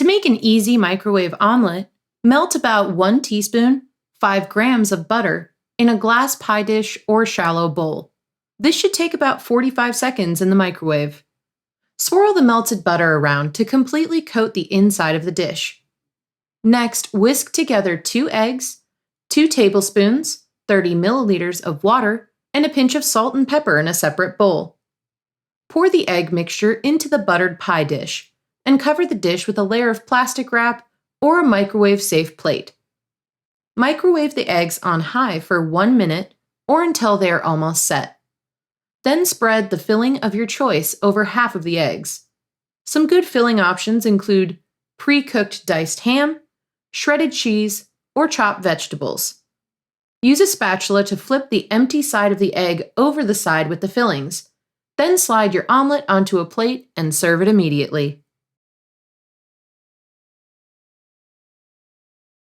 To make an easy microwave omelet, melt about 1 teaspoon, 5 grams of butter in a glass pie dish or shallow bowl. This should take about 45 seconds in the microwave. Swirl the melted butter around to completely coat the inside of the dish. Next, whisk together 2 eggs, 2 tablespoons, 30 milliliters of water, and a pinch of salt and pepper in a separate bowl. Pour the egg mixture into the buttered pie dish and cover the dish with a layer of plastic wrap or a microwave-safe plate. Microwave the eggs on high for 1 minute or until they are almost set. Then spread the filling of your choice over half of the eggs. Some good filling options include pre-cooked diced ham, shredded cheese, or chopped vegetables. Use a spatula to flip the empty side of the egg over the side with the fillings. Then slide your omelet onto a plate and serve it immediately.